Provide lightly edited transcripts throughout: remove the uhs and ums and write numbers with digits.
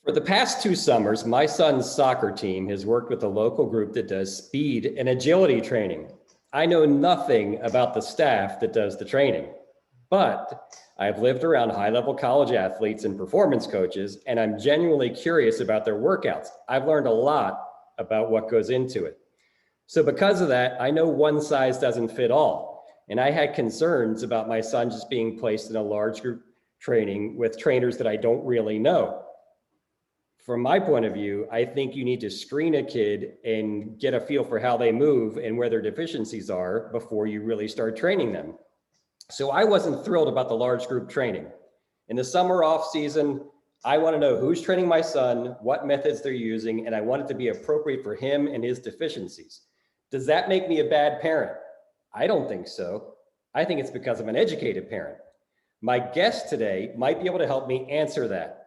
For the past 2 summers, my son's soccer team has worked with a local group that does speed and agility training. I know nothing about the staff that does the training, but I've lived around high-level college athletes and performance coaches, and I'm genuinely curious about their workouts. I've learned a lot about what goes into it. So because of that, I know one size doesn't fit all. And I had concerns about my son just being placed in a large group training with trainers that I don't really know. From my point of view, I think you need to screen a kid and get a feel for how they move and where their deficiencies are before you really start training them. So I wasn't thrilled about the large group training. In the summer off season, I want to know who's training my son, what methods they're using, and I want it to be appropriate for him and his deficiencies. Does that make me a bad parent? I don't think so. I think it's because I'm an educated parent. My guest today might be able to help me answer that.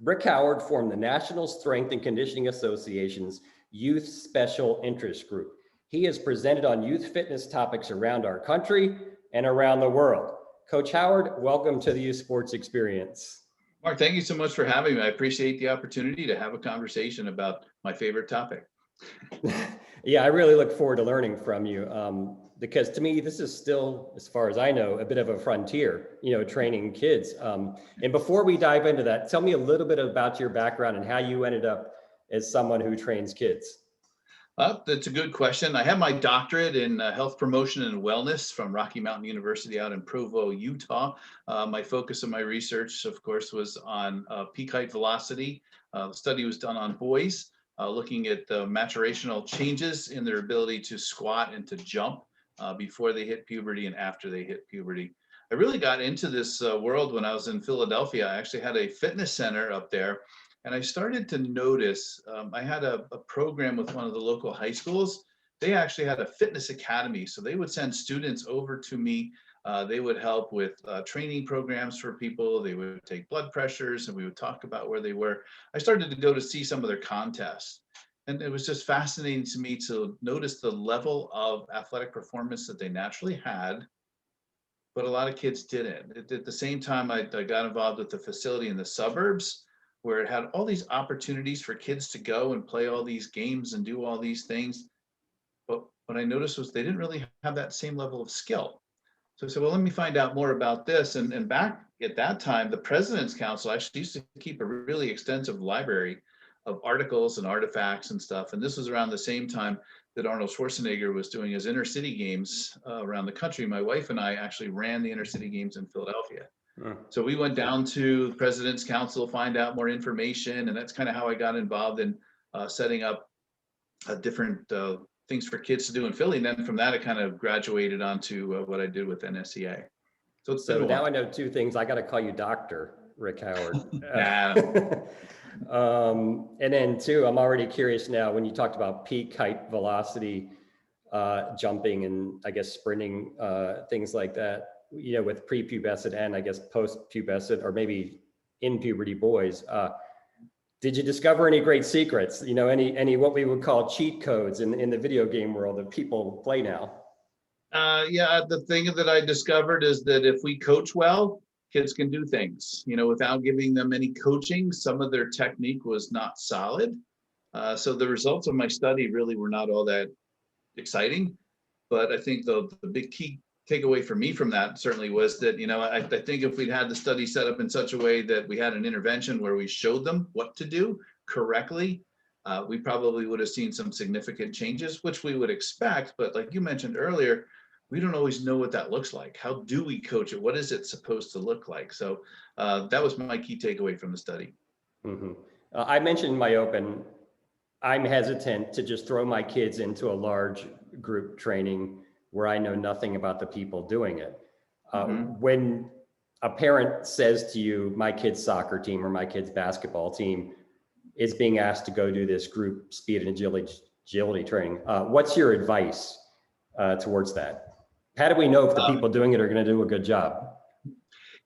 Rick Howard formed the National Strength and Conditioning Association's Youth Special Interest Group. He has presented on youth fitness topics around our country and around the world. Coach Howard, welcome to the Youth Sports Experience. Mark, thank you so much for having me. I appreciate the opportunity to have a conversation about my favorite topic. Yeah, I really look forward to learning from you because to me, this is still, as far as I know, a bit of a frontier, training kids. And before we dive into that, tell me a little bit about your background and how you ended up as someone who trains kids. That's a good question. I have my doctorate in health promotion and wellness from Rocky Mountain University out in Provo, Utah. My focus of my research, of course, was on peak height velocity. The study was done on boys, looking at the maturational changes in their ability to squat and to jump before they hit puberty and after they hit puberty. I really got into this world when I was in Philadelphia. I actually had a fitness center up there. And I started to notice, I had a program with one of the local high schools. They actually had a fitness academy. So they would send students over to me. They would help with training programs for people. They would take blood pressures and we would talk about where they were. I started to go to see some of their contests. And it was just fascinating to me to notice the level of athletic performance that they naturally had, but a lot of kids didn't. At the same time, I got involved with the facility in the suburbs, where it had all these opportunities for kids to go and play all these games and do all these things. But what I noticed was they didn't really have that same level of skill. So I said, well, let me find out more about this. And back at that time, the President's Council actually used to keep a really extensive library of articles and artifacts and stuff. And this was around the same time that Arnold Schwarzenegger was doing his inner city games around the country. My wife and I actually ran the inner city games in Philadelphia. So we went down to the President's Council to find out more information, and that's kind of how I got involved in setting up different things for kids to do in Philly. And then from that, I kind of graduated onto what I did with NSCA. So now I know two things. I got to call you Dr. Rick Howard. And then two, I'm already curious now, when you talked about peak height velocity, jumping and I guess sprinting, things like that, with prepubescent and I guess post-pubescent or maybe in puberty boys. Did you discover any great secrets? Any what we would call cheat codes in the video game world that people play now? Yeah, the thing that I discovered is that if we coach well, kids can do things, without giving them any coaching. Some of their technique was not solid. So the results of my study really were not all that exciting. But I think the big key takeaway for me from that certainly was that, I think if we'd had the study set up in such a way that we had an intervention where we showed them what to do correctly, we probably would have seen some significant changes, which we would expect. But like you mentioned earlier, we don't always know what that looks like. How do we coach it? What is it supposed to look like? So that was my key takeaway from the study. Mm-hmm. I mentioned in my open, I'm hesitant to just throw my kids into a large group training where I know nothing about the people doing it. When a parent says to you, my kid's soccer team or my kid's basketball team is being asked to go do this group speed and agility training, what's your advice towards that? How do we know if the people doing it are going to do a good job?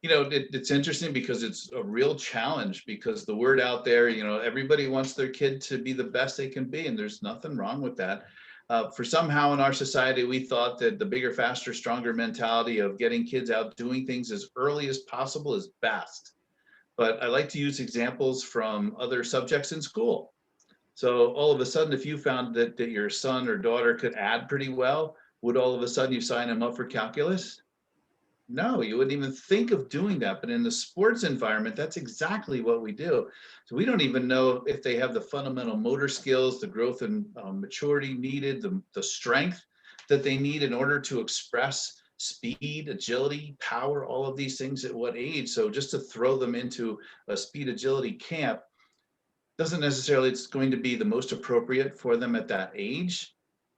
It's interesting because it's a real challenge, because the word out there, everybody wants their kid to be the best they can be, and there's nothing wrong with that. For somehow in our society, we thought that the bigger, faster, stronger mentality of getting kids out doing things as early as possible is best. but I like to use examples from other subjects in school. So all of a sudden, if you found that your son or daughter could add pretty well, would all of a sudden you sign them up for calculus? No, you wouldn't even think of doing that. But in the sports environment, that's exactly what we do. So we don't even know if they have the fundamental motor skills, the growth and maturity needed, the strength that they need in order to express speed, agility, power, all of these things at what age. So just to throw them into a speed agility camp doesn't necessarily it's going to be the most appropriate for them at that age.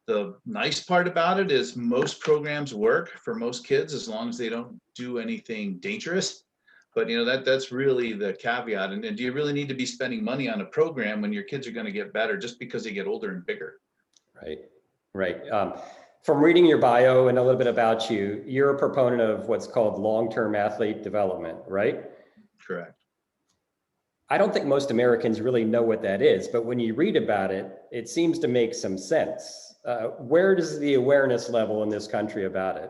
The nice part about it is most programs work for most kids as long as they don't do anything dangerous. But that's really the caveat. And do you really need to be spending money on a program when your kids are going to get better just because they get older and bigger? Right, right. From reading your bio and a little bit about you, you're a proponent of what's called long-term athlete development, right? Correct. I don't think most Americans really know what that is, but when you read about it, it seems to make some sense. Where does the awareness level in this country about it?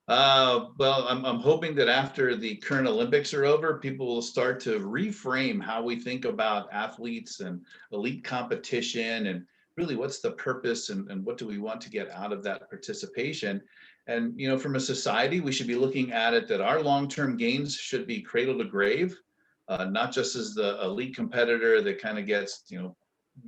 Well, I'm hoping that after the current Olympics are over, people will start to reframe how we think about athletes and elite competition and really what's the purpose and what do we want to get out of that participation. And, from a society, we should be looking at it that our long-term gains should be cradle to grave, not just as the elite competitor that kind of gets,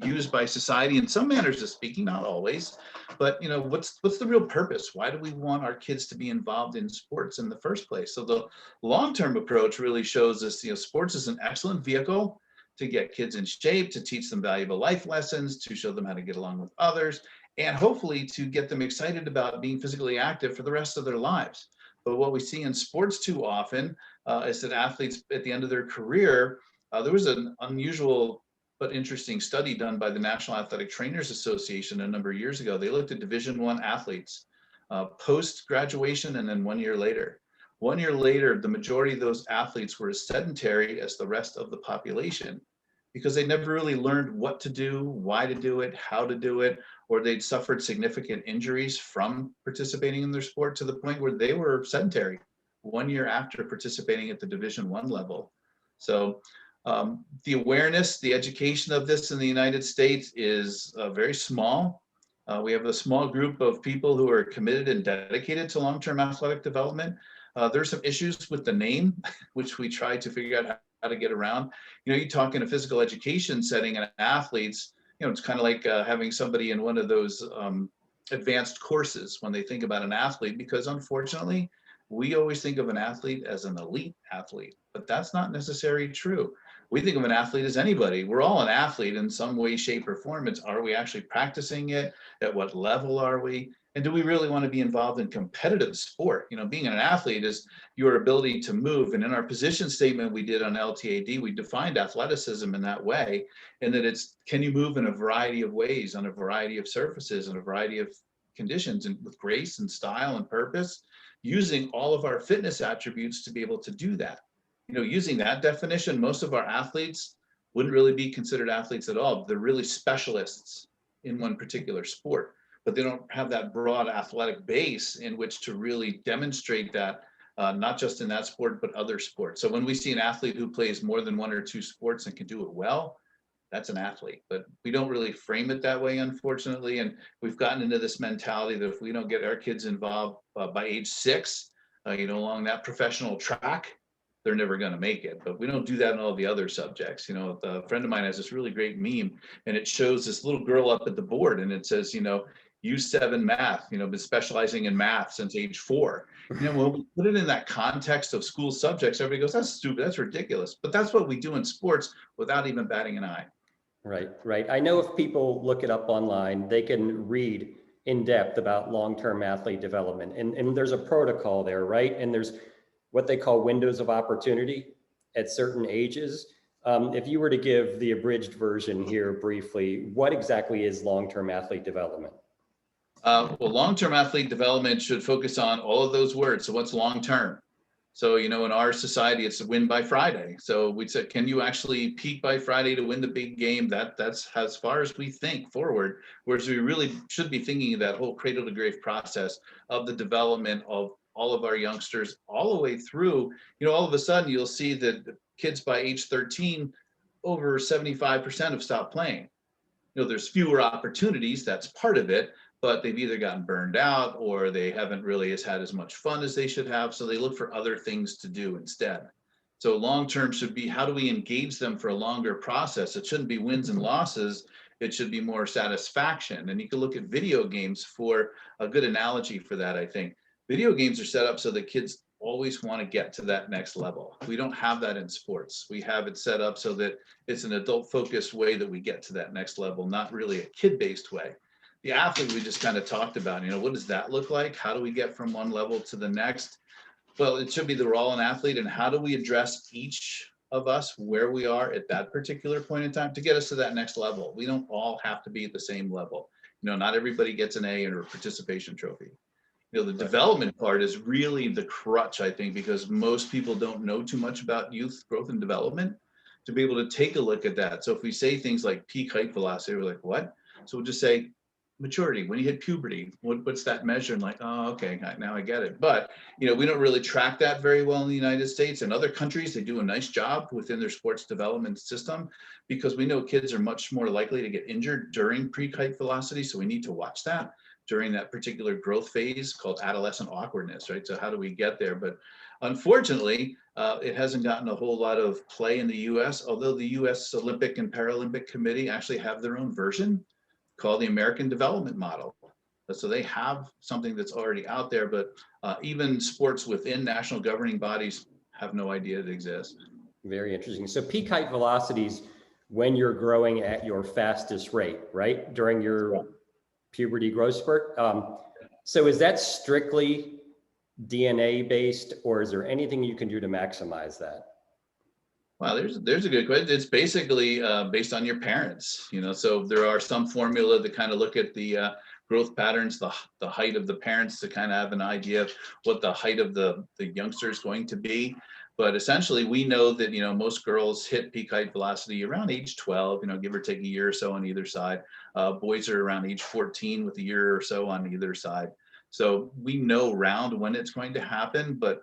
used by society in some manners of speaking, not always, but what's the real purpose? Why do we want our kids to be involved in sports in the first place? So the long-term approach really shows us, sports is an excellent vehicle to get kids in shape, to teach them valuable life lessons, to show them how to get along with others, and hopefully to get them excited about being physically active for the rest of their lives. But what we see in sports too often is that athletes at the end of their career, there was an unusual but interesting study done by the National Athletic Trainers Association a number of years ago. They looked at Division I athletes post graduation and then 1 year later. 1 year later, the majority of those athletes were as sedentary as the rest of the population because they never really learned what to do, why to do it, how to do it, or they'd suffered significant injuries from participating in their sport to the point where they were sedentary 1 year after participating at the Division I level. So the awareness, the education of this in the United States is very small. We have a small group of people who are committed and dedicated to long-term athletic development. There's some issues with the name, which we try to figure out how to get around. You talk in a physical education setting and athletes, it's kind of like having somebody in one of those advanced courses when they think about an athlete, because unfortunately, we always think of an athlete as an elite athlete, but that's not necessarily true. We think of an athlete as anybody. We're all an athlete in some way, shape, or form. It's, are we actually practicing it? At what level are we? And do we really want to be involved in competitive sport? Being an athlete is your ability to move. And in our position statement we did on LTAD, we defined athleticism in that way, and that it's, can you move in a variety of ways, on a variety of surfaces, in a variety of conditions, and with grace and style and purpose, using all of our fitness attributes to be able to do that. Using that definition, most of our athletes wouldn't really be considered athletes at all. They're really specialists in one particular sport, but they don't have that broad athletic base in which to really demonstrate that, not just in that sport, but other sports. So when we see an athlete who plays more than one or two sports and can do it well, that's an athlete. But we don't really frame it that way, unfortunately. And we've gotten into this mentality that if we don't get our kids involved by age 6, along that professional track, they're never going to make it. But we don't do that in all the other subjects. A friend of mine has this really great meme, and it shows this little girl up at the board, and it says, U7 math, been specializing in math since age 4. When we put it in that context of school subjects, everybody goes, that's stupid, that's ridiculous. But that's what we do in sports without even batting an eye. Right, right. I know if people look it up online, they can read in depth about long-term athlete development. And there's a protocol there, right? And there's what they call windows of opportunity at certain ages. If you were to give the abridged version here briefly, what exactly is long-term athlete development? Well, long-term athlete development should focus on all of those words. So what's long-term? So, in our society, it's a win by Friday. So we said, can you actually peak by Friday to win the big game? That's as far as we think forward, whereas we really should be thinking of that whole cradle to grave process of the development of all of our youngsters all the way through, all of a sudden you'll see that the kids by age 13, over 75% have stopped playing. There's fewer opportunities, that's part of it, but they've either gotten burned out or they haven't really had as much fun as they should have. So they look for other things to do instead. So long-term should be, how do we engage them for a longer process? It shouldn't be wins and losses. It should be more satisfaction. And you can look at video games for a good analogy for that, I think. Video games are set up so that kids always want to get to that next level. We don't have that in sports. We have it set up so that it's an adult-focused way that we get to that next level, not really a kid-based way. The athlete we just kind of talked about, what does that look like? How do we get from one level to the next? Well, it should be the role of an athlete, and how do we address each of us where we are at that particular point in time to get us to that next level? We don't all have to be at the same level. Not everybody gets an A or a participation trophy. The development part is really the crutch, I think, because most people don't know too much about youth growth and development to be able to take a look at that. So if we say things like peak height velocity, we're like, what? So we'll just say maturity. When you hit puberty, what's that measure? And like, oh, okay, now I get it. But, we don't really track that very well in the United States. In other countries, they do a nice job within their sports development system because we know kids are much more likely to get injured during peak height velocity. So we need to watch that during that particular growth phase called adolescent awkwardness, right? So how do we get there? But unfortunately, it hasn't gotten a whole lot of play in the US, although the US Olympic and Paralympic Committee actually have their own version called the American Development Model. So they have something that's already out there, but even sports within national governing bodies have no idea it exists. Very interesting. So peak height velocities when you're growing at your fastest rate, right? During your puberty growth spurt. So is that strictly DNA based, or is there anything you can do to maximize that? Wow, there's a good question. It's basically based on your parents, so there are some formula that kind of look at the growth patterns, the height of the parents to kind of have an idea of what the height of the youngster is going to be. But essentially, we know that, most girls hit peak height velocity around age 12, give or take a year or so on either side. Boys are around age 14 with a year or so on either side. So we know around when it's going to happen, but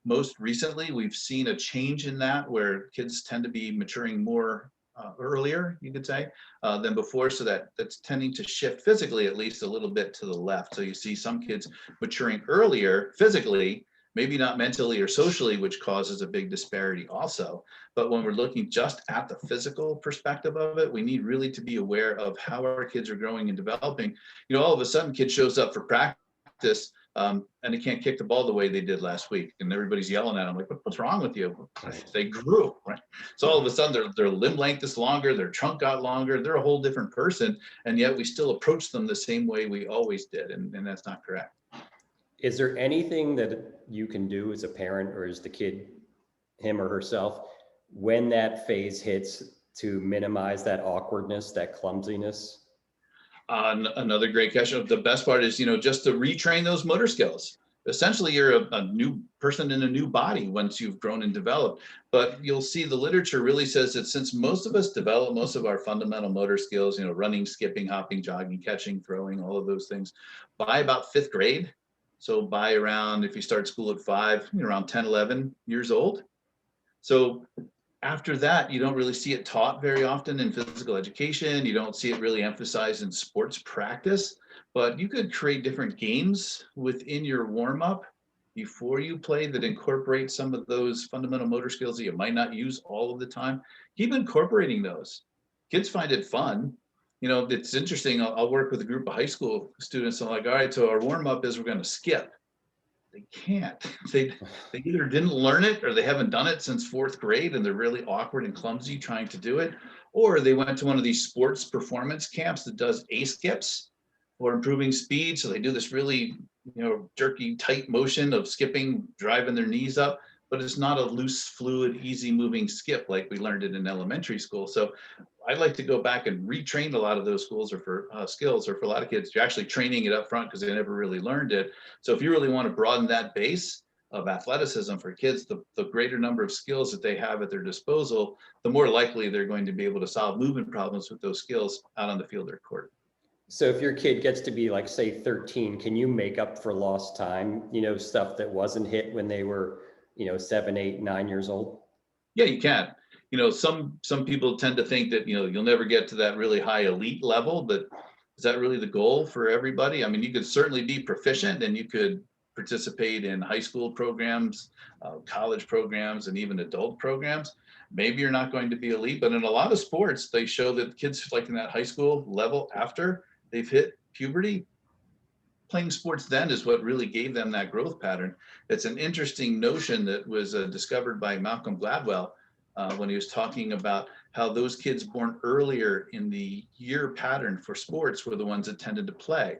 most recently, we've seen a change in that where kids tend to be maturing more earlier, you could say, than before. So that's tending to shift physically, at least a little bit to the left. So you see some kids maturing earlier physically, maybe not mentally or socially, which causes a big disparity also. But when we're looking just at the physical perspective of it, we need really to be aware of how our kids are growing and developing. All of a sudden, kid shows up for practice and they can't kick the ball the way they did last week. And everybody's yelling at them like, what's wrong with you? They grew, right? So all of a sudden their limb length is longer, their trunk got longer, they're a whole different person. And yet we still approach them the same way we always did. And that's not correct. Is there anything that you can do as a parent or as the kid, him or herself, when that phase hits to minimize that awkwardness, that clumsiness? Another great question. The best part is, just to retrain those motor skills. Essentially, you're a new person in a new body once you've grown and developed. But you'll see the literature really says that since most of us develop most of our fundamental motor skills, running, skipping, hopping, jogging, catching, throwing, all of those things, by about 5th grade. So by around, if you start school at 5, around 10, 11 years old. So after that, you don't really see it taught very often in physical education. You don't see it really emphasized in sports practice, but you could create different games within your warm-up before you play that incorporate some of those fundamental motor skills that you might not use all of the time. Keep incorporating those. Kids find it fun. It's interesting. I'll work with a group of high school students. I'm like, all right, so our warm-up is we're going to skip. They can't. They either didn't learn it or they haven't done it since 4th grade and they're really awkward and clumsy trying to do it. Or they went to one of these sports performance camps that does A-skips or improving speed. So they do this really, jerky, tight motion of skipping, driving their knees up, but it's not a loose, fluid, easy moving skip like we learned it in elementary school. So I'd like to go back and retrain a lot of those skills, or for a lot of kids, you're actually training it up front because they never really learned it. So if you really want to broaden that base of athleticism for kids, the greater number of skills that they have at their disposal, the more likely they're going to be able to solve movement problems with those skills out on the field or court. So if your kid gets to be like, say, 13, can you make up for lost time, stuff that wasn't hit when they were, 7, 8, 9 years old? Yeah, you can. Some people tend to think that, you'll never get to that really high elite level, but is that really the goal for everybody? I mean, you could certainly be proficient and you could participate in high school programs, college programs, and even adult programs. Maybe you're not going to be elite, but in a lot of sports, they show that kids like in that high school level after they've hit puberty, playing sports then is what really gave them that growth pattern. It's an interesting notion that was discovered by Malcolm Gladwell when he was talking about how those kids born earlier in the year pattern for sports were the ones that tended to play.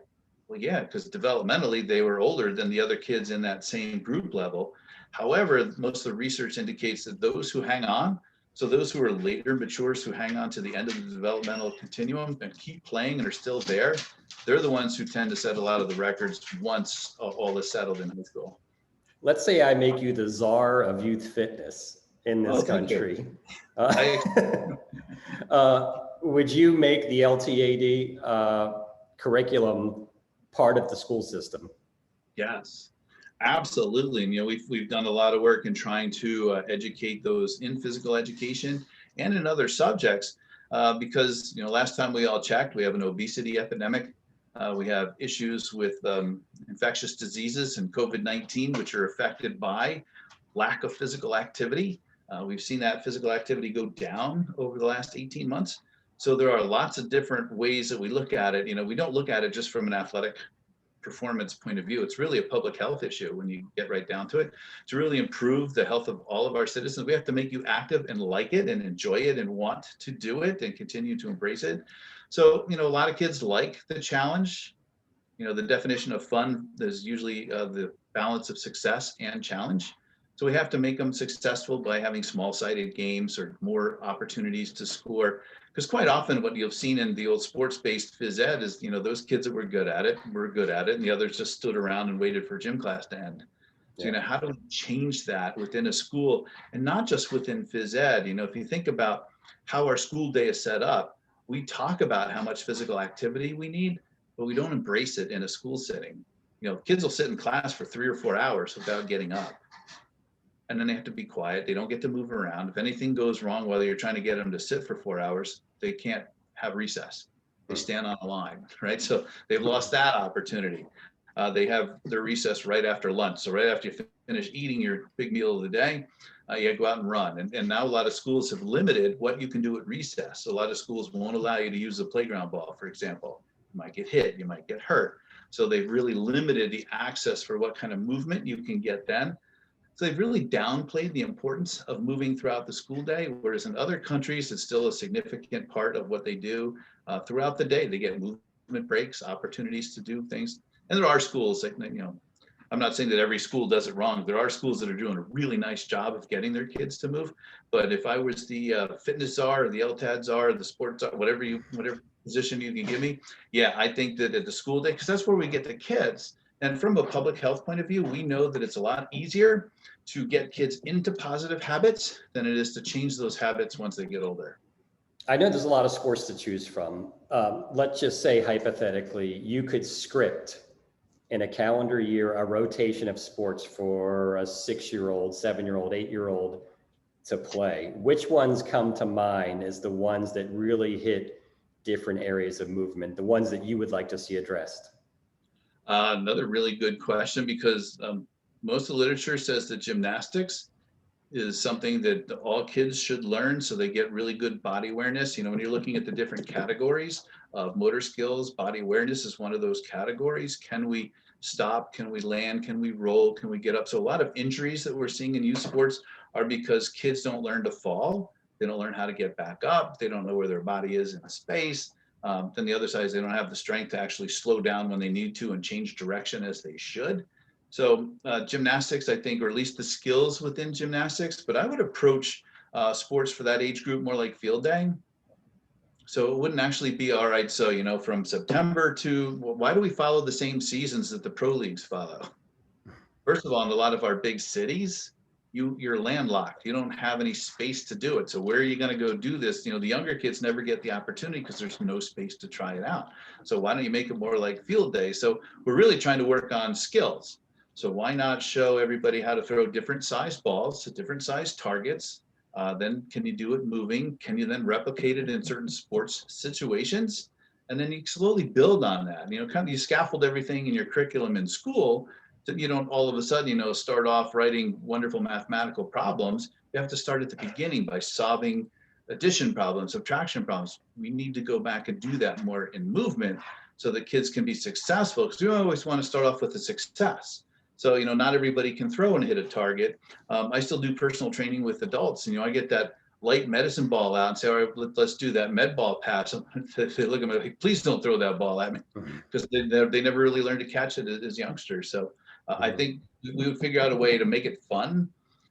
Well, yeah, because developmentally they were older than the other kids in that same group level. However, most of the research indicates that those who hang on, so those who are later matures who hang on to the end of the developmental continuum and keep playing and are still there, they're the ones who tend to set a lot of the records once all is settled in high school. Let's say I make you the czar of youth fitness in this country. Would you make the LTAD curriculum part of the school system? Yes, absolutely. And we've done a lot of work in trying to educate those in physical education and in other subjects because last time we all checked, we have an obesity epidemic. We have issues with infectious diseases and COVID-19, which are affected by lack of physical activity. We've seen that physical activity go down over the last 18 months. So there are lots of different ways that we look at it. We don't look at it just from an athletic performance point of view. It's really a public health issue when you get right down to it. To really improve the health of all of our citizens, we have to make you active and like it and enjoy it and want to do it and continue to embrace it. So, a lot of kids like the challenge. The definition of fun is usually the balance of success and challenge. So we have to make them successful by having small-sided games or more opportunities to score. Because quite often what you've seen in the old sports-based phys ed is, those kids that were good at it, and the others just stood around and waited for gym class to end. So, how do we change that within a school and not just within phys ed? If you think about how our school day is set up, we talk about how much physical activity we need, but we don't embrace it in a school setting. Kids will sit in class for 3 or 4 hours without getting up. And then they have to be quiet. They don't get to move around. If anything goes wrong while you're trying to get them to sit for 4 hours, they can't have recess. They stand on a line, right? So they've lost that opportunity. They have their recess right after lunch. So right after you finish eating your big meal of the day, you go out and run. And now a lot of schools have limited what you can do at recess. So a lot of schools won't allow you to use the playground ball, for example. You might get hit, you might get hurt. So they've really limited the access for what kind of movement you can get then. So they've really downplayed the importance of moving throughout the school day, whereas in other countries, it's still a significant part of what they do throughout the day. They get movement breaks, opportunities to do things. And there are schools that, I'm not saying that every school does it wrong. There are schools that are doing a really nice job of getting their kids to move. But if I was the fitness czar or the LTAD czar or the sports czar, whatever position you can give me, yeah, I think that at the school day, because that's where we get the kids. And from a public health point of view, we know that it's a lot easier to get kids into positive habits than it is to change those habits once they get older. I know there's a lot of sports to choose from. Let's just say hypothetically, you could script in a calendar year a rotation of sports for a 6-year-old, 7-year-old, 8-year-old to play. Which ones come to mind as the ones that really hit different areas of movement, the ones that you would like to see addressed? Another really good question, because most of the literature says that gymnastics is something that all kids should learn so they get really good body awareness. When you're looking at the different categories of motor skills, body awareness is one of those categories. Can we stop? Can we land? Can we roll? Can we get up? So a lot of injuries that we're seeing in youth sports are because kids don't learn to fall. They don't learn how to get back up. They don't know where their body is in space. Then the other side is they don't have the strength to actually slow down when they need to and change direction as they should. So gymnastics, I think, or at least the skills within gymnastics, but I would approach sports for that age group more like field day. So it wouldn't actually be, all right, so, from September to, why do we follow the same seasons that the pro leagues follow? First of all, in a lot of our big cities, you're landlocked. You don't have any space to do it. So where are you going to go do this? The younger kids never get the opportunity because there's no space to try it out. So why don't you make it more like field day? So we're really trying to work on skills. So why not show everybody how to throw different size balls to different size targets? Then can you do it moving? Can you then replicate it in certain sports situations? And then you slowly build on that. Kind of you scaffold everything in your curriculum in school. That you don't all of a sudden, start off writing wonderful mathematical problems. You have to start at the beginning by solving addition problems, subtraction problems. We need to go back and do that more in movement so that kids can be successful, because we always want to start off with a success. So, not everybody can throw and hit a target. I still do personal training with adults, and, I get that light medicine ball out and say, all right, let's do that med ball pass. They look at me like, please don't throw that ball at me, because they never really learned to catch it as youngsters. So I think we would figure out a way to make it fun.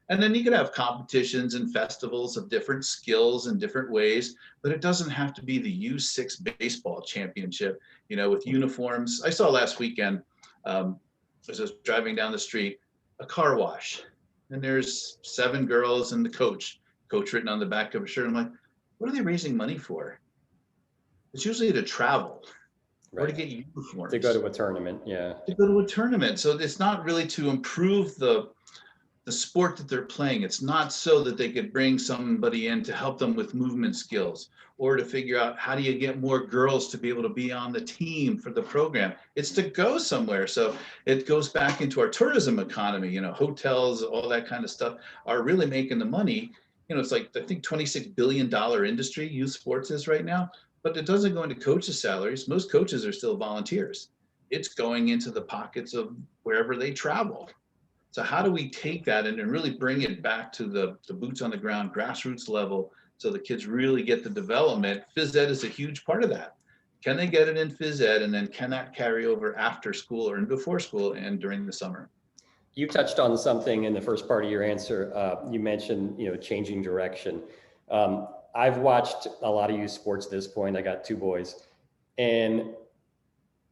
And then you could have competitions and festivals of different skills in different ways, but it doesn't have to be the U6 baseball championship, with uniforms. I saw last weekend, as I was driving down the street, a car wash, and there's 7 girls and the coach written on the back of a shirt. I'm like, what are they raising money for? It's usually to travel. Right. Or to get uniforms. To go to a tournament, yeah. To go to a tournament. So it's not really to improve the sport that they're playing. It's not so that they could bring somebody in to help them with movement skills, or to figure out how do you get more girls to be able to be on the team for the program. It's to go somewhere. So it goes back into our tourism economy. Hotels, all that kind of stuff are really making the money. It's like, I think $26 billion industry youth sports is right now. But it doesn't go into coaches' salaries. Most coaches are still volunteers. It's going into the pockets of wherever they travel. So how do we take that and really bring it back to the boots on the ground, grassroots level, so the kids really get the development? Phys ed is a huge part of that. Can they get it in phys ed, and then can that carry over after school or before school and during the summer? You touched on something in the first part of your answer. You mentioned, changing direction. I've watched a lot of youth sports at this point. I got 2 boys, and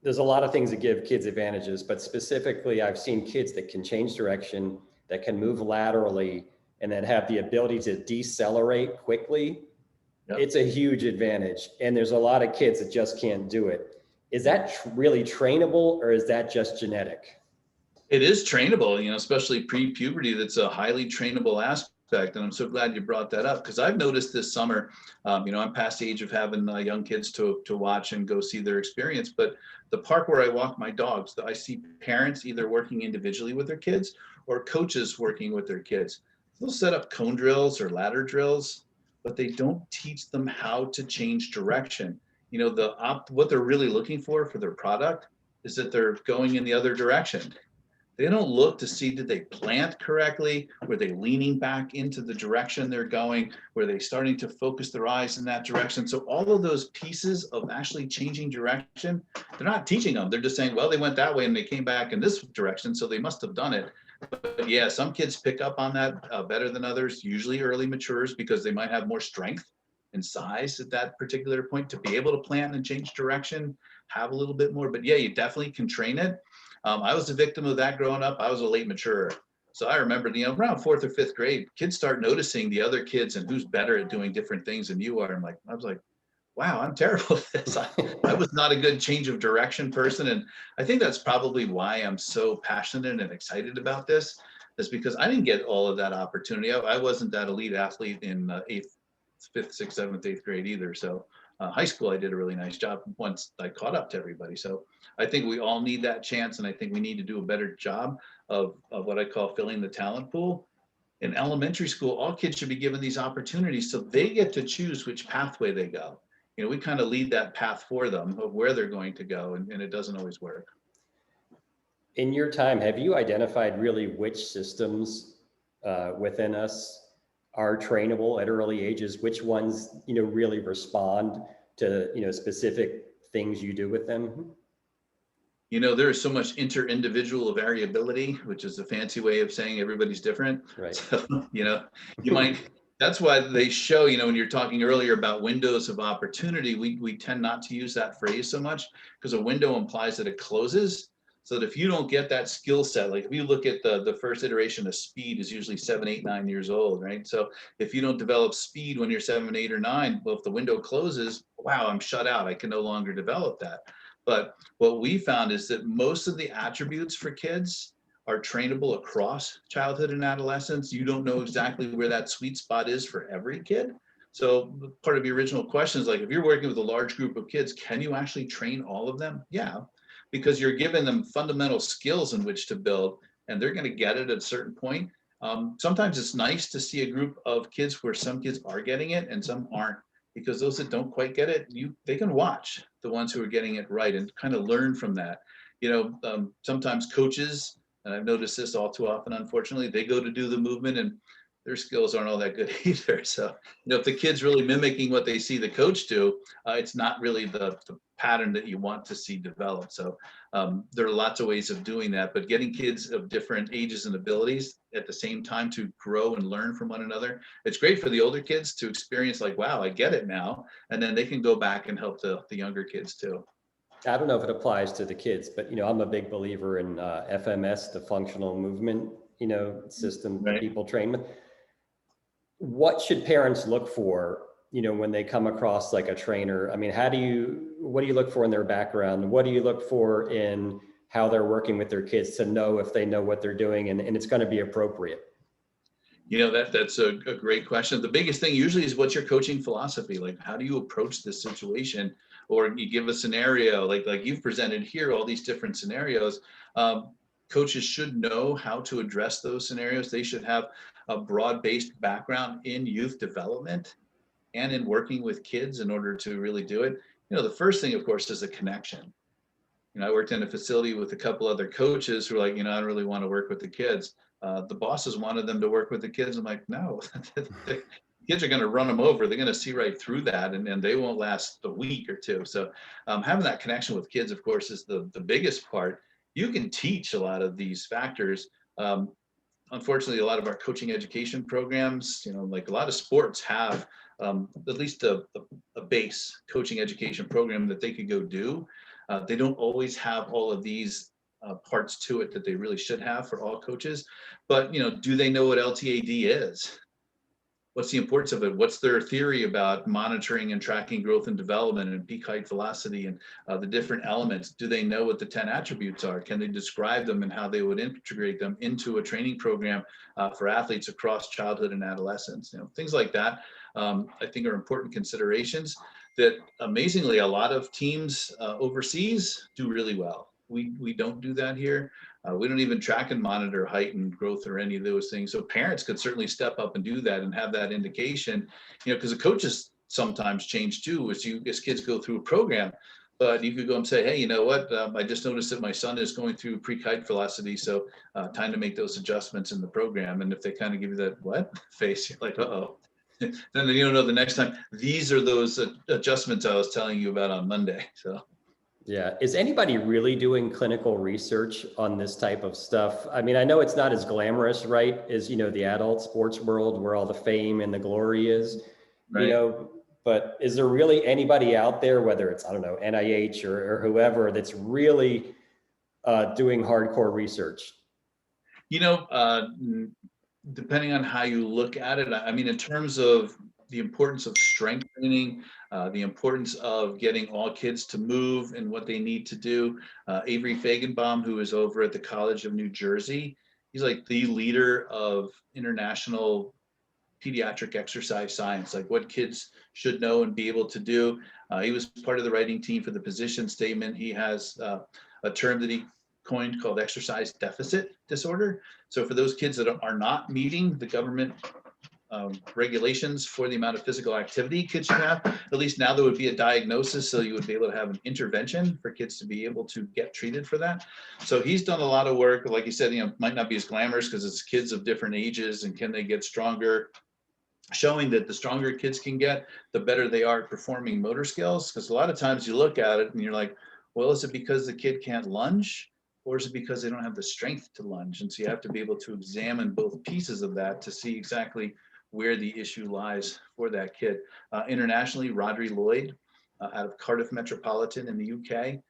there's a lot of things that give kids advantages, but specifically I've seen kids that can change direction, that can move laterally, and that have the ability to decelerate quickly. Yep. It's a huge advantage. And there's a lot of kids that just can't do it. Is that really trainable, or is that just genetic? It is trainable, especially pre-puberty. That's a highly trainable aspect. And I'm so glad you brought that up, because I've noticed this summer, I'm past the age of having young kids to watch and go see their experience. But the park where I walk my dogs, I see parents either working individually with their kids or coaches working with their kids. They'll set up cone drills or ladder drills, but they don't teach them how to change direction. What they're really looking for their product is that they're going in the other direction. They don't look to see, did they plant correctly? Were they leaning back into the direction they're going? Were they starting to focus their eyes in that direction? So all of those pieces of actually changing direction, they're not teaching them. They're just saying, well, they went that way and they came back in this direction, so they must have done it. But yeah, some kids pick up on that better than others, usually early matures, because they might have more strength and size at that particular point to be able to plant and change direction, have a little bit more. But yeah, you definitely can train it. I was a victim of that growing up. I was a late maturer. So I remember, around 4th or 5th grade, kids start noticing the other kids and who's better at doing different things than you are. I was like, wow, I'm terrible at this. I was not a good change of direction person. And I think that's probably why I'm so passionate and excited about this, is because I didn't get all of that opportunity. I wasn't that elite athlete in 8th, 5th, 6th, 7th, 8th grade either. So high school, I did a really nice job once I caught up to everybody. So I think we all need that chance. And I think we need to do a better job of what I call filling the talent pool. In elementary school, all kids should be given these opportunities so they get to choose which pathway they go. We kind of lead that path for them of where they're going to go, and it doesn't always work. In your time, have you identified really which systems within us are trainable at early ages, which ones, really respond to, specific things you do with them? There is so much inter-individual variability, which is a fancy way of saying everybody's different. Right. So, you might, that's why they show, when you're talking earlier about windows of opportunity, we tend not to use that phrase so much, because a window implies that it closes. So that if you don't get that skill set, like if you look at the first iteration of speed is usually 7, 8, 9 years old, right? So if you don't develop speed when you're 7, 8, or 9, well, if the window closes, wow, I'm shut out. I can no longer develop that. But what we found is that most of the attributes for kids are trainable across childhood and adolescence. You don't know exactly where that sweet spot is for every kid. So part of the original question is like, if you're working with a large group of kids, can you actually train all of them? Yeah, because you're giving them fundamental skills in which to build, and they're going to get it at a certain point. Sometimes it's nice to see a group of kids where some kids are getting it and some aren't, because those that don't quite get it, they can watch the ones who are getting it right and kind of learn from that. Sometimes coaches, and I've noticed this all too often, unfortunately, they go to do the movement and their skills aren't all that good either. So, if the kid's really mimicking what they see the coach do, it's not really the pattern that you want to see develop. So there are lots of ways of doing that, but getting kids of different ages and abilities at the same time to grow and learn from one another. It's great for the older kids to experience like, wow, I get it now. And then they can go back and help the younger kids too. I don't know if it applies to the kids, but I'm a big believer in FMS, the functional movement, system Right. people train with. What should parents look for, when they come across like a trainer? I mean, what do you look for in their background? What do you look for in how they're working with their kids to know if they know what they're doing and it's going to be appropriate? That's a great question. The biggest thing usually is, what's your coaching philosophy? Like, how do you approach this situation? Or you give a scenario, like you've presented here, all these different scenarios. Coaches should know how to address those scenarios. They should have a broad-based background in youth development and in working with kids in order to really do it. The first thing, of course, is a connection. I worked in a facility with a couple other coaches who were like, I don't really want to work with the kids. The bosses wanted them to work with the kids. I'm like, no, the kids are going to run them over. They're going to see right through that, and they won't last a week or two. So having that connection with kids, of course, is the biggest part. You can teach a lot of these factors. Unfortunately, a lot of our coaching education programs, like a lot of sports have at least a base coaching education program that they could go do. They don't always have all of these parts to it that they really should have for all coaches. But, do they know what LTAD is? What's the importance of it? What's their theory about monitoring and tracking growth and development and peak height velocity and the different elements? Do they know what the 10 attributes are? Can they describe them and how they would integrate them into a training program for athletes across childhood and adolescence? Things like that, I think, are important considerations that amazingly a lot of teams overseas do really well. We don't do that here. We don't even track and monitor height and growth or any of those things. So parents could certainly step up and do that and have that indication, because the coaches sometimes change too as kids go through a program. But you could go and say, hey, you know what? I just noticed that my son is going through pre-height velocity, so time to make those adjustments in the program. And if they kind of give you that what face, you're like, uh-oh. Then you don't know the next time. These are those adjustments I was telling you about on Monday. So. Yeah. Is anybody really doing clinical research on this type of stuff? I mean, I know it's not as glamorous, right, as, the adult sports world where all the fame and the glory is, Right. But is there really anybody out there, whether it's, I don't know, NIH or whoever, that's really doing hardcore research? Depending on how you look at it, I mean, in terms of the importance of strength training, the importance of getting all kids to move and what they need to do. Avery Fagenbaum, who is over at the College of New Jersey, he's like the leader of international pediatric exercise science, like what kids should know and be able to do. He was part of the writing team for the position statement. He has a term that he coined called exercise deficit disorder. So for those kids that are not meeting the government regulations for the amount of physical activity kids should have, at least now there would be a diagnosis, so you would be able to have an intervention for kids to be able to get treated for that. So he's done a lot of work. Like you said, might not be as glamorous because it's kids of different ages and can they get stronger, showing that the stronger kids can get, the better they are at performing motor skills. Because a lot of times you look at it and you're like, well, is it because the kid can't lunge? Or is it because they don't have the strength to lunge? And so you have to be able to examine both pieces of that to see exactly where the issue lies for that kid. Internationally, Rodri Lloyd, out of Cardiff Metropolitan in the UK.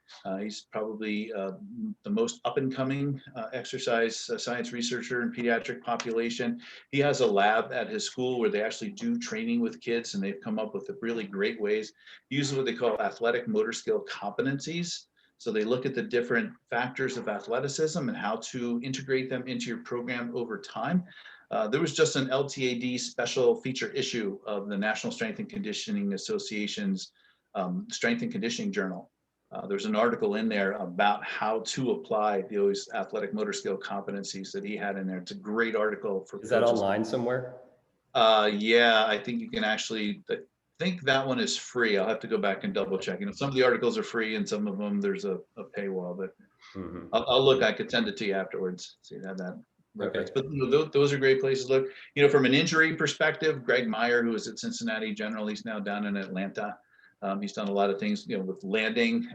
He's probably the most up and coming exercise science researcher in pediatric population. He has a lab at his school where they actually do training with kids, and they've come up with really great ways. He uses what they call athletic motor skill competencies. So they look at the different factors of athleticism and how to integrate them into your program over time. There was just an LTAD special feature issue of the National Strength and Conditioning Association's Strength and Conditioning Journal. There's an article in there about how to apply those athletic motor skill competencies that he had in there. It's a great article for Is that online somewhere? Yeah, I think you can actually, I think that one is free. I'll have to go back and double check. You know, some of the articles are free and some of them there's a paywall, but I'll look, I could send it to you afterwards. So you have that. Okay. But you know, those are great places to look. You know, from an injury perspective, Greg Meyer, who was at Cincinnati General, he's now down in Atlanta. He's done a lot of things, you know, with landing,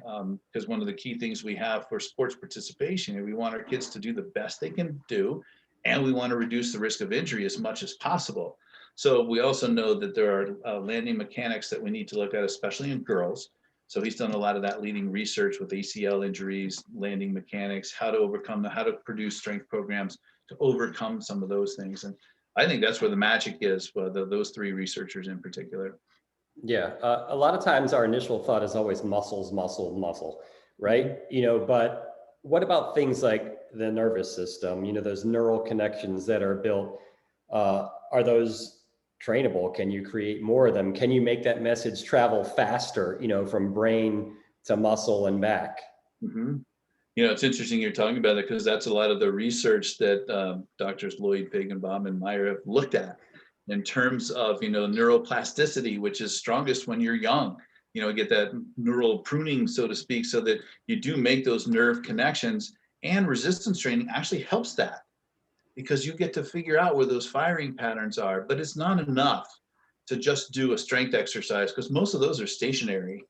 because one of the key things we have for sports participation, we want our kids to do the best they can do, and we want to reduce the risk of injury as much as possible. So we also know that there are landing mechanics that we need to look at, especially in girls. So he's done a lot of that leading research with ACL injuries, landing mechanics, how to produce strength programs to overcome some of those things. And I think that's where the magic is for those three researchers in particular. Yeah, a lot of times our initial thought is always muscles, muscle, muscle, right? You know, but what about things like the nervous system? You know, those neural connections that are built, are those trainable? Can you create more of them? Can you make that message travel faster, you know, from brain to muscle and back? Mm-hmm. You know, it's interesting you're talking about it because that's a lot of the research that doctors Lloyd, Feigenbaum, and Meyer have looked at in terms of, you know, neuroplasticity, which is strongest when you're young. You know, get that neural pruning, so to speak, so that you do make those nerve connections. And resistance training actually helps that because you get to figure out where those firing patterns are. But it's not enough to just do a strength exercise because most of those are stationary.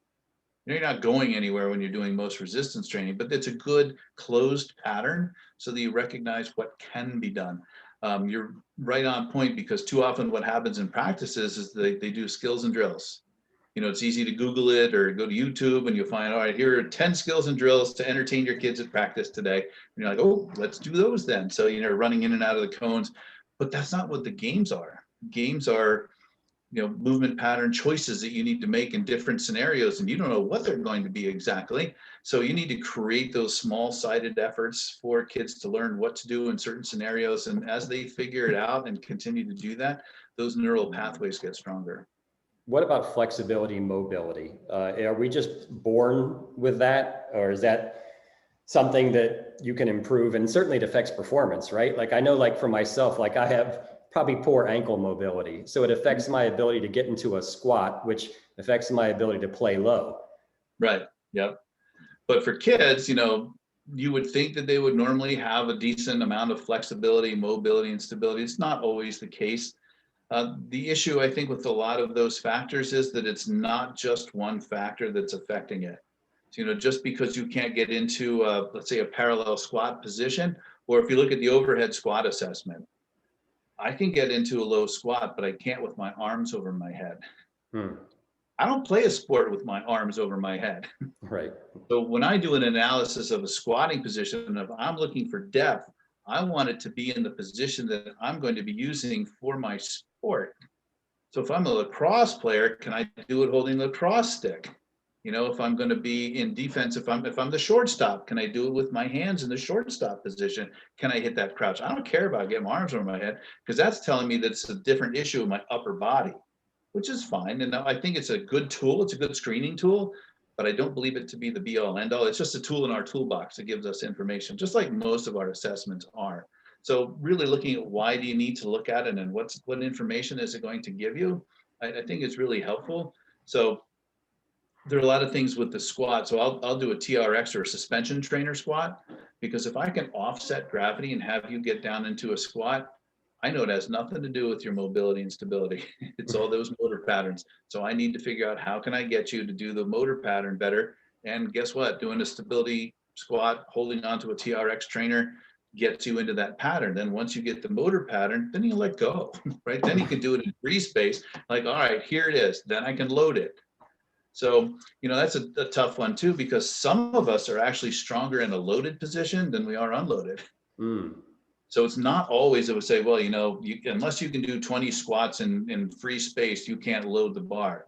You're not going anywhere when you're doing most resistance training, but it's a good closed pattern so that you recognize what can be done. You're right on point because too often what happens in practices is they do skills and drills. You know, it's easy to Google it or go to YouTube and you'll find, all right, here are 10 skills and drills to entertain your kids at practice today. And you're like, oh, let's do those then. So, you know, running in and out of the cones, but that's not what the games are. Games are, you know, movement pattern choices that you need to make in different scenarios, and you don't know what they're going to be exactly. So you need to create those small-sided efforts for kids to learn what to do in certain scenarios. And as they figure it out and continue to do that, those neural pathways get stronger. What about flexibility and mobility? Are we just born with that, or is that something that you can improve? And certainly it affects performance, right? Like I know, like for myself, like I have probably poor ankle mobility. So it affects my ability to get into a squat, which affects my ability to play low. Right. Yep. But for kids, you know, you would think that they would normally have a decent amount of flexibility, mobility, and stability. It's not always the case. The issue, I think, with a lot of those factors is that it's not just one factor that's affecting it. So, you know, just because you can't get into, let's say, a parallel squat position, or if you look at the overhead squat assessment, I can get into a low squat, but I can't with my arms over my head. I don't play a sport with my arms over my head. Right. So when I do an analysis of a squatting position, if I'm looking for depth, I want it to be in the position that I'm going to be using for my sport. So if I'm a lacrosse player, can I do it holding a lacrosse stick? You know, if I'm going to be in defense, if I'm the shortstop, can I do it with my hands in the shortstop position? Can I hit that crouch? I don't care about getting my arms over my head because that's telling me that it's a different issue in my upper body, which is fine. And I think it's a good tool. It's a good screening tool, but I don't believe it to be the be all end all. It's just a tool in our toolbox that gives us information, just like most of our assessments are. So really looking at why do you need to look at it and what information is it going to give you? I think it's really helpful. So there are a lot of things with the squat. So I'll do a TRX or a suspension trainer squat, because if I can offset gravity and have you get down into a squat, I know it has nothing to do with your mobility and stability. It's all those motor patterns. So I need to figure out how can I get you to do the motor pattern better. And guess what? Doing a stability squat, holding onto a TRX trainer gets you into that pattern. Then once you get the motor pattern, then you let go, right? Then you can do it in free space. Like, all right, here it is. Then I can load it. So, that's a tough one too, because some of us are actually stronger in a loaded position than we are unloaded. Mm. So it's not always that we say, well, unless you can do 20 squats in free space, you can't load the bar.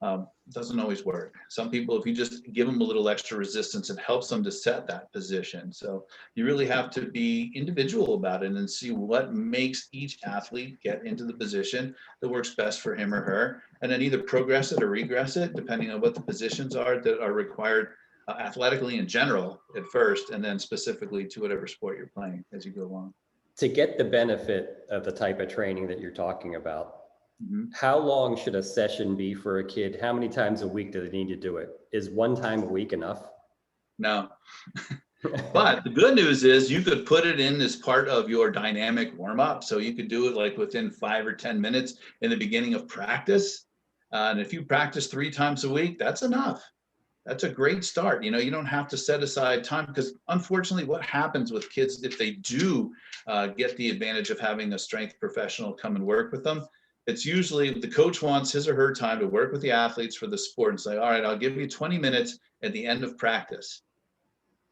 It doesn't always work. Some people, if you just give them a little extra resistance, it helps them to set that position. So you really have to be individual about it and see what makes each athlete get into the position that works best for him or her, and then either progress it or regress it, depending on what the positions are that are required athletically in general at first, and then specifically to whatever sport you're playing as you go along. To get the benefit of the type of training that you're talking about, Mm-hmm. how long should a session be for a kid? How many times a week do they need to do it? Is one time a week enough? No. But the good news is you could put it in as part of your dynamic warm-up. So you could do it like within 5 or 10 minutes in the beginning of practice. And if you practice 3 times a week, that's enough. That's a great start. You don't have to set aside time, because unfortunately what happens with kids, if they do get the advantage of having a strength professional come and work with them, it's usually the coach wants his or her time to work with the athletes for the sport and say, all right, I'll give you 20 minutes at the end of practice.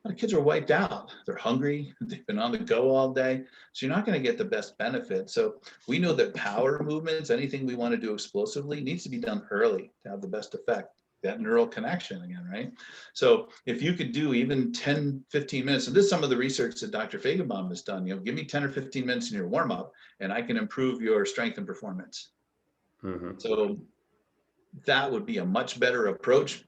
The kids are wiped out. They're hungry. They've been on the go all day. So you're not going to get the best benefit. So we know that power movements, anything we want to do explosively, needs to be done early to have the best effect. That neural connection again, right? So if you could do even 10, 15 minutes, and this is some of the research that Dr. Feigenbaum has done, give me 10 or 15 minutes in your warm up and I can improve your strength and performance. Mm-hmm. So that would be a much better approach.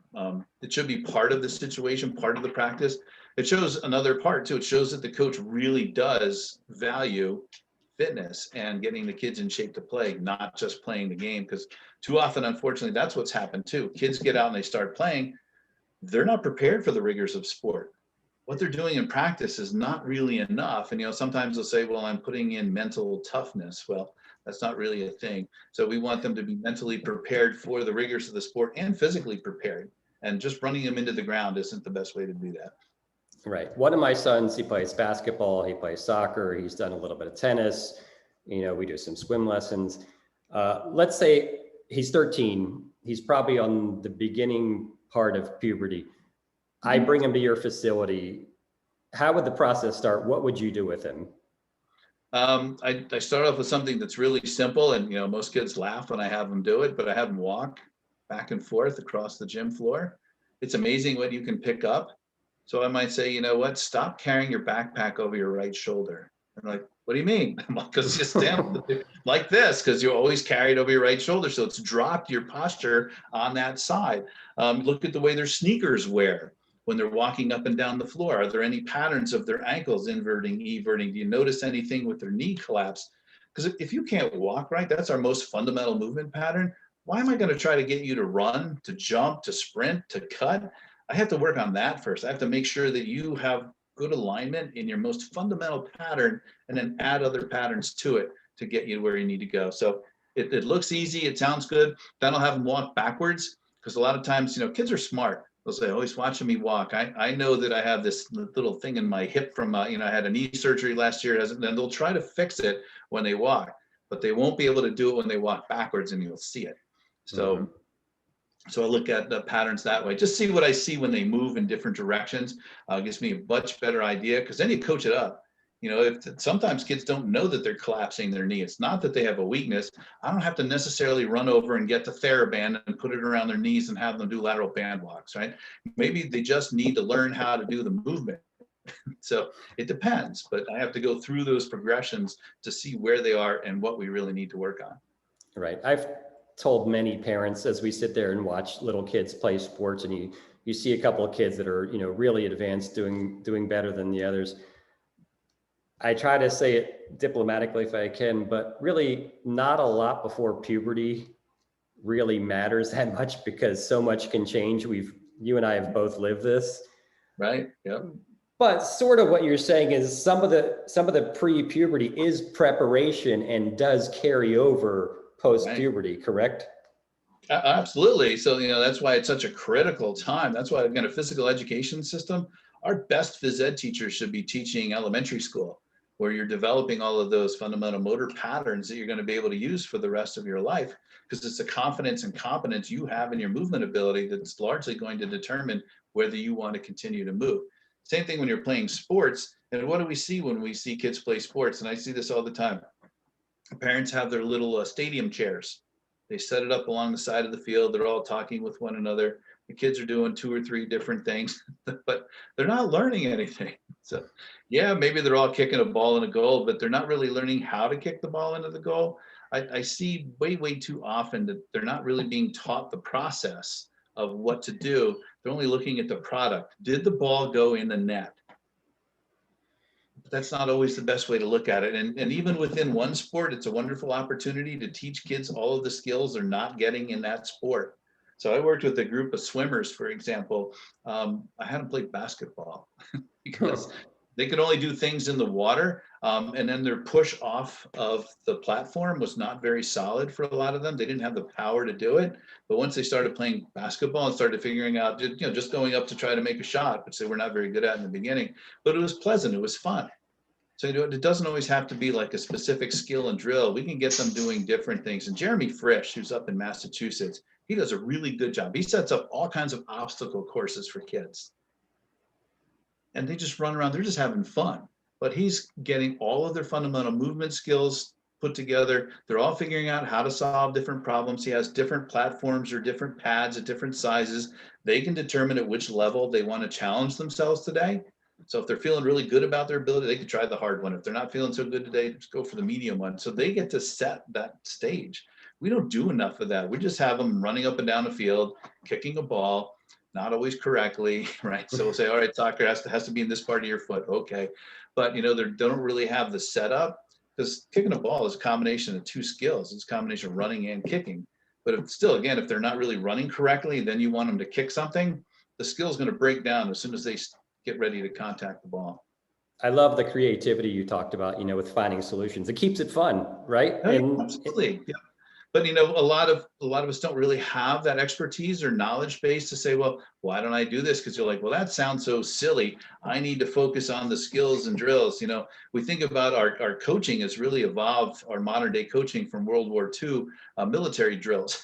It should be part of the situation, part of the practice. It shows another part too. It shows that the coach really does value fitness and getting the kids in shape to play, not just playing the game. Because too often, unfortunately, that's what's happened too. Kids get out and they start playing. They're not prepared for the rigors of sport. What they're doing in practice is not really enough. And, sometimes they'll say, well, I'm putting in mental toughness. Well, that's not really a thing. So we want them to be mentally prepared for the rigors of the sport and physically prepared. And just running them into the ground isn't the best way to do that. Right. One of my sons, he plays basketball, he plays soccer, he's done a little bit of tennis. We do some swim lessons. Let's say he's 13. He's probably on the beginning part of puberty. I bring him to your facility. How would the process start? What would you do with him? I start off with something that's really simple, and most kids laugh when I have them do it, but I have them walk back and forth across the gym floor. It's amazing what you can pick up. So I might say, stop carrying your backpack over your right shoulder. And like, what do you mean? Because you stand like this, because you always carry it over your right shoulder. So it's dropped your posture on that side. Look at the way their sneakers wear when they're walking up and down the floor. Are there any patterns of their ankles inverting, everting? Do you notice anything with their knee collapse? Because if you can't walk right, that's our most fundamental movement pattern. Why am I going to try to get you to run, to jump, to sprint, to cut? I have to work on that first. I have to make sure that you have good alignment in your most fundamental pattern, and then add other patterns to it to get you where you need to go. So it looks easy. It sounds good. Then I'll have them walk backwards, because a lot of times, kids are smart. They'll say, oh, he's watching me walk. I know that I have this little thing in my hip from, I had a knee surgery last year, and they'll try to fix it when they walk, but they won't be able to do it when they walk backwards, and you'll see it. So. Mm-hmm. So I look at the patterns that way. Just see what I see when they move in different directions. Gives me a much better idea, because then you coach it up. If sometimes kids don't know that they're collapsing their knee. It's not that they have a weakness. I don't have to necessarily run over and get the TheraBand and put it around their knees and have them do lateral band walks, right? Maybe they just need to learn how to do the movement. So it depends, but I have to go through those progressions to see where they are and what we really need to work on. Right. I've told many parents, as we sit there and watch little kids play sports, and you see a couple of kids that are really advanced, doing better than the others. I try to say it diplomatically if I can, but really not a lot before puberty really matters that much, because so much can change. You and I have both lived this. Right. Yep. But sort of what you're saying is some of the pre-puberty is preparation and does carry over post-puberty, right? Correct? Absolutely. So, that's why it's such a critical time. That's why I've got a physical education system. Our best phys ed teachers should be teaching elementary school, where you're developing all of those fundamental motor patterns that you're going to be able to use for the rest of your life, because it's the confidence and competence you have in your movement ability that's largely going to determine whether you want to continue to move. Same thing when you're playing sports. And what do we see when we see kids play sports? And I see this all the time. Parents have their little stadium chairs. They set it up along the side of the field. They're all talking with one another. The kids are doing 2 or 3 different things, but they're not learning anything. So yeah, maybe they're all kicking a ball in a goal, but they're not really learning how to kick the ball into the goal. I see way too often that they're not really being taught the process of what to do. They're only looking at the product. Did the ball go in the net? But that's not always the best way to look at it. And even within one sport, it's a wonderful opportunity to teach kids all of the skills they're not getting in that sport. So I worked with a group of swimmers, for example. I had them play basketball because they could only do things in the water. And then their push off of the platform was not very solid for a lot of them. They didn't have the power to do it. But once they started playing basketball and started figuring out, just going up to try to make a shot, which they were not very good at in the beginning, but it was pleasant, it was fun. So it doesn't always have to be like a specific skill and drill. We can get them doing different things. And Jeremy Frisch, who's up in Massachusetts, he does a really good job. He sets up all kinds of obstacle courses for kids. And they just run around, they're just having fun. But he's getting all of their fundamental movement skills put together. They're all figuring out how to solve different problems. He has different platforms or different pads at different sizes. They can determine at which level they want to challenge themselves today. So if they're feeling really good about their ability, they can try the hard one. If they're not feeling so good today, just go for the medium one. So they get to set that stage. We don't do enough of that. We just have them running up and down the field, kicking a ball, not always correctly, right? So we'll say, all right, soccer has to be in this part of your foot. Okay. But, they don't really have the setup, because kicking a ball is a combination of 2 skills. It's a combination of running and kicking. But if they're not really running correctly, then you want them to kick something, the skill is going to break down as soon as they get ready to contact the ball. I love the creativity you talked about, with finding solutions. It keeps it fun, right? Oh, yeah, absolutely. Yeah. But a lot of us don't really have that expertise or knowledge base to say, well, why don't I do this? Because you're like, well, that sounds so silly. I need to focus on the skills and drills. We think about our coaching has really evolved, our modern day coaching from World War II military drills.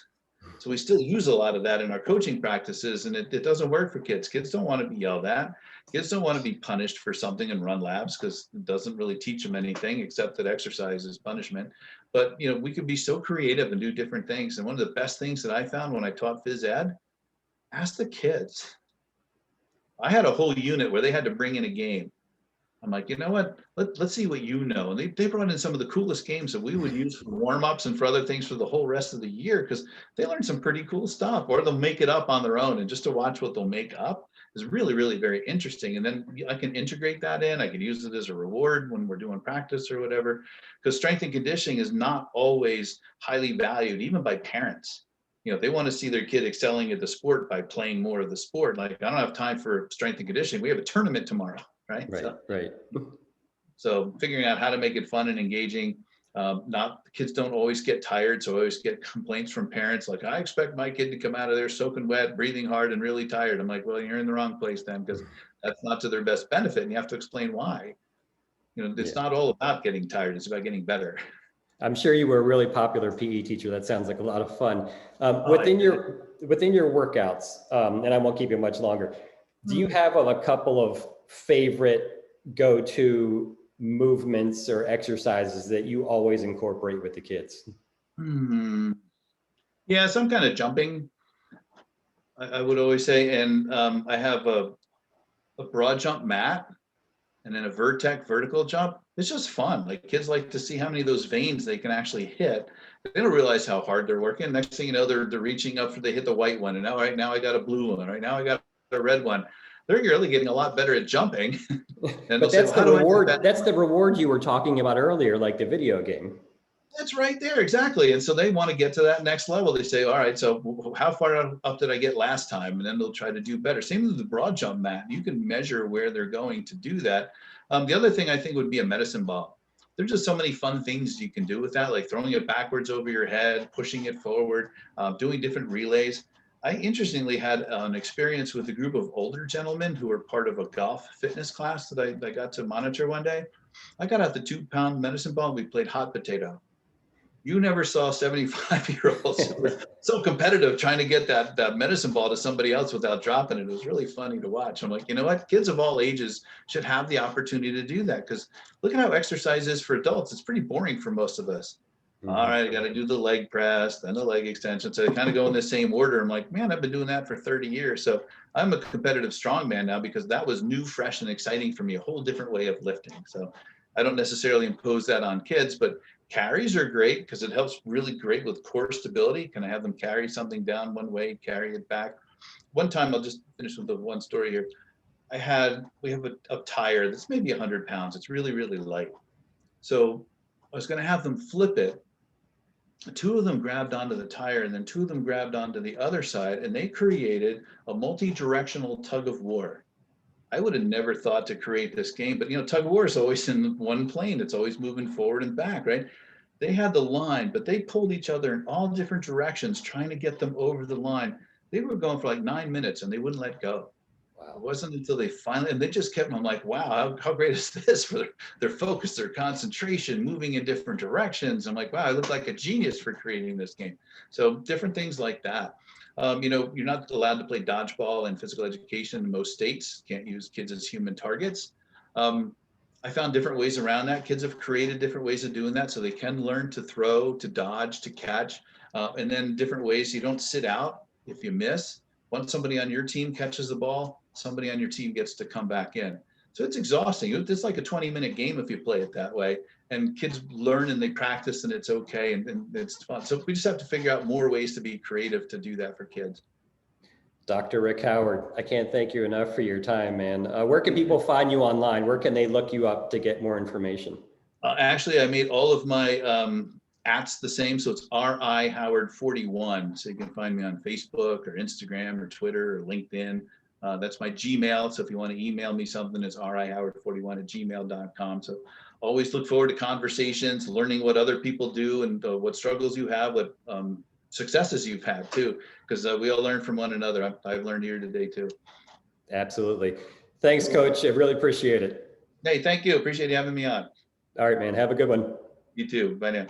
So we still use a lot of that in our coaching practices, and it doesn't work for kids. Kids don't want to be yelled at. Kids don't want to be punished for something and run laps, because it doesn't really teach them anything except that exercise is punishment. But we could be so creative and do different things. And one of the best things that I found when I taught phys ed, ask the kids. I had a whole unit where they had to bring in a game. I'm like, you know what? Let's see what you know. And they brought in some of the coolest games that we would use for warm-ups and for other things for the whole rest of the year, because they learned some pretty cool stuff, or they'll make it up on their own. And just to watch what they'll make up is really, really very interesting. And then I can integrate that in. I can use it as a reward when we're doing practice or whatever, because strength and conditioning is not always highly valued, even by parents. They want to see their kid excelling at the sport by playing more of the sport. Like, I don't have time for strength and conditioning. We have a tournament tomorrow. Right. Right. So figuring out how to make it fun and engaging. Kids don't always get tired. So I always get complaints from parents like, I expect my kid to come out of there soaking wet, breathing hard, and really tired. I'm like, well, you're in the wrong place then, because that's not to their best benefit. And you have to explain why. It's not all about getting tired. It's about getting better. I'm sure you were a really popular PE teacher. That sounds like a lot of fun. Within your workouts, and I won't keep you much longer, do you have a couple of favorite go-to movements or exercises that you always incorporate with the kids? Yeah, some kind of jumping, I would always say. And I have a broad jump mat and then a vertical jump. It's just fun. Like, kids like to see how many of those veins they can actually hit. They don't realize how hard they're working. Next thing you know, they're reaching up they hit the white one. And now I got a blue one. Right now I got a red one. They're really getting a lot better at jumping. And but that's the reward. That's the reward you were talking about earlier, like the video game. That's right there, exactly. And so they want to get to that next level. They say, all right, so how far up did I get last time? And then they'll try to do better. Same with the broad jump mat. You can measure where they're going to do that. The other thing I think would be a medicine ball. There's just so many fun things you can do with that, like throwing it backwards over your head, pushing it forward, doing different relays. I interestingly had an experience with a group of older gentlemen who were part of a golf fitness class that I got to monitor one day. I got out the 2-pound medicine ball. We played hot potato. You never saw 75-year-olds who were so competitive trying to get that medicine ball to somebody else without dropping it. It was really funny to watch. I'm like, you know what? Kids of all ages should have the opportunity to do that, because look at how exercise is for adults. It's pretty boring for most of us. All right, I got to do the leg press, then the leg extension. So they kind of go in the same order. I'm like, man, I've been doing that for 30 years. So I'm a competitive strongman now because that was new, fresh, and exciting for me, a whole different way of lifting. So I don't necessarily impose that on kids, but carries are great because it helps really great with core stability. Can I have them carry something down one way, carry it back? One time, I'll just finish with the one story here. We have a tire that's maybe 100 pounds. It's really, really light. So I was going to have them flip it. Two of them grabbed onto the tire and then two of them grabbed onto the other side, and they created a multi-directional tug of war. I would have never thought to create this game, but tug of war is always in one plane. It's always moving forward and back, right? They had the line, but they pulled each other in all different directions, trying to get them over the line. They were going for like 9 minutes and they wouldn't let go. Wow. It wasn't until they finally, and they just kept, I'm like, wow, how great is this for their focus, their concentration, moving in different directions. I'm like, wow, I look like a genius for creating this game. So different things like that. You're not allowed to play dodgeball in physical education in most states. Can't use kids as human targets. I found different ways around that. Kids have created different ways of doing that so they can learn to throw, to dodge, to catch, and then different ways. You don't sit out if you miss. Once somebody on your team catches the ball, somebody on your team gets to come back in. So it's exhausting. It's like a 20-minute game if you play it that way. And kids learn and they practice and it's okay and it's fun. So we just have to figure out more ways to be creative to do that for kids. Dr. Rick Howard, I can't thank you enough for your time, man. Where can people find you online? Where can they look you up to get more information? Actually, I made all of my ats the same. So it's RI Howard 41. So you can find me on Facebook or Instagram or Twitter or LinkedIn. That's my Gmail. So if you want to email me something, it's rihoward41@gmail.com. So always look forward to conversations, learning what other people do and what struggles you have, what successes you've had too, because we all learn from one another. I've learned here today too. Absolutely. Thanks, Coach. I really appreciate it. Hey, thank you. Appreciate you having me on. All right, man. Have a good one. You too. Bye now.